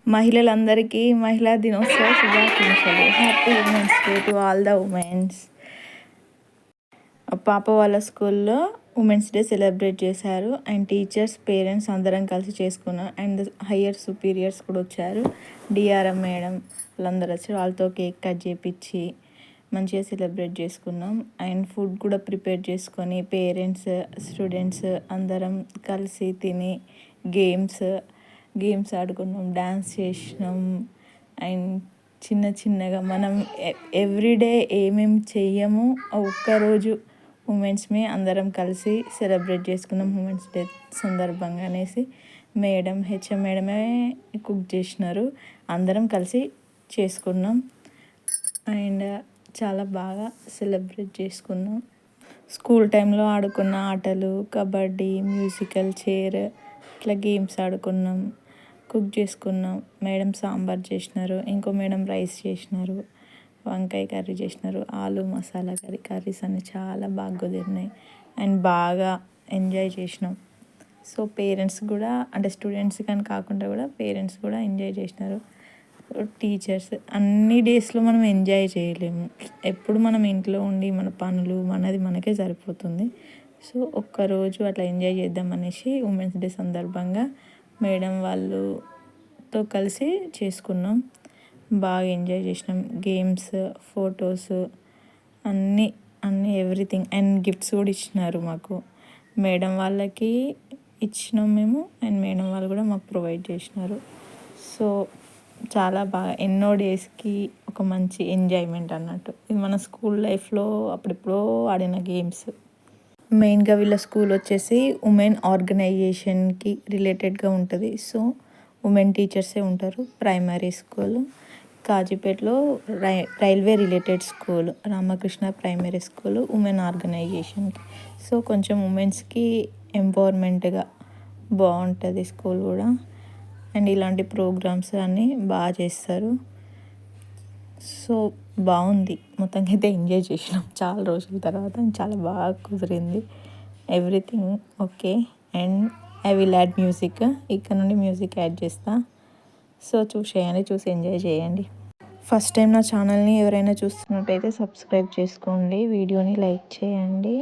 మహిళలందరికీ మహిళా దినోత్సవ శుభాకాంక్షలు. Happy women's day to all the women's. పాప వాళ్ళ స్కూల్లో ఉమెన్స్ డే సెలబ్రేట్ చేశారు. అండ్ టీచర్స్, పేరెంట్స్ అందరం కలిసి చేసుకున్నాం. అండ్ హయ్యర్ సుపీరియర్స్ కూడా వచ్చారు. డిఆర్ఎం మేడం వాళ్ళందరూ వచ్చి వాళ్ళతో కేక్ కట్ చేయించి మంచిగా సెలబ్రేట్ చేసుకున్నాం. అండ్ ఫుడ్ కూడా ప్రిపేర్ చేసుకొని పేరెంట్స్, స్టూడెంట్స్ అందరం కలిసి తిని గేమ్స్ ఆడుకున్నాం, డ్యాన్స్ చేసినాం. అండ్ చిన్నగా మనం ఎవ్రీడే ఏమేమి చెయ్యము ఒక్కరోజు ఉమెన్స్ని అందరం కలిసి సెలబ్రేట్ చేసుకున్నాం. ఉమెన్స్ డే సందర్భంగా అనేసి హెచ్ఎం మేడమే కుక్ చేసినారు. అందరం కలిసి చేసుకున్నాం. అండ్ చాలా బాగా సెలబ్రేట్ చేసుకున్నాం. స్కూల్ టైంలో ఆడుకున్న ఆటలు, కబడ్డీ, మ్యూజికల్ చైర్, ఇట్లా గేమ్స్ ఆడుకున్నాం, కుక్ చేసుకున్నాం. మేడం సాంబార్ చేసినారు, ఇంకో మేడం రైస్ చేసినారు, వంకాయ కర్రీ చేసినారు, ఆలు మసాలా కర్రీస్ అన్నీ చాలా బాగా కుదిరినాయి. అండ్ బాగా ఎంజాయ్ చేసినాం. సో పేరెంట్స్ కూడా, అంటే స్టూడెంట్స్ కానీ కాకుండా కూడా పేరెంట్స్ కూడా ఎంజాయ్ చేసినారు. టీచర్స్ అన్ని డేస్లో మనం ఎంజాయ్ చేయలేము. ఎప్పుడు మనం ఇంట్లో ఉండి మన పనులు మనకే సరిపోతుంది. సో ఒక్కరోజు అట్లా ఎంజాయ్ చేద్దాం అనేసి ఉమెన్స్ డే సందర్భంగా మేడం వాళ్ళతో కలిసి చేసుకున్నాం. బాగా ఎంజాయ్ చేసినాం. గేమ్స్, ఫొటోస్ అన్నీ ఎవ్రీథింగ్. అండ్ గిఫ్ట్స్ కూడా ఇచ్చినారు మాకు. మేడం వాళ్ళకి ఇచ్చినాం మేము, అండ్ మేడం వాళ్ళు కూడా మాకు ప్రొవైడ్ చేసినారు. సో చాలా బాగా ఎన్నో డేస్కి ఒక మంచి ఎంజాయ్మెంట్ అన్నట్టు. ఇది మన స్కూల్ లైఫ్లో అప్పుడెప్పుడో ఆడిన గేమ్స్. మెయిన్గా వీళ్ళ స్కూల్ వచ్చేసి ఉమెన్ ఆర్గనైజేషన్కి రిలేటెడ్గా ఉంటుంది. సో ఉమెన్ టీచర్సే ఉంటారు. ప్రైమరీ స్కూల్ కాజీపేటలో railway related school Ramakrishna primary school women ఆర్గనైజేషన్కి. సో కొంచెం ఉమెన్స్కి ఎంపవర్మెంట్గా బాగుంటుంది స్కూల్ కూడా. అండ్ ఇలాంటి ప్రోగ్రామ్స్ అన్నీ బాగా చేస్తారు. సో బాగుంది. మొత్తంగా అయితే ఎంజాయ్ చేసినాం చాలా రోజుల తర్వాత. చాలా బాగా కుదిరింది. Everything okay. And I will ad music. ఇక్కడ నుండి మ్యూజిక్ యాడ్ చేస్తా. సో చూసి ఎంజాయ్ చేయండి. ఫస్ట్ టైం నా ఛానల్ని ఎవరైనా చూస్తున్నట్టయితే సబ్స్క్రైబ్ చేసుకోండి, వీడియోని లైక్ చేయండి.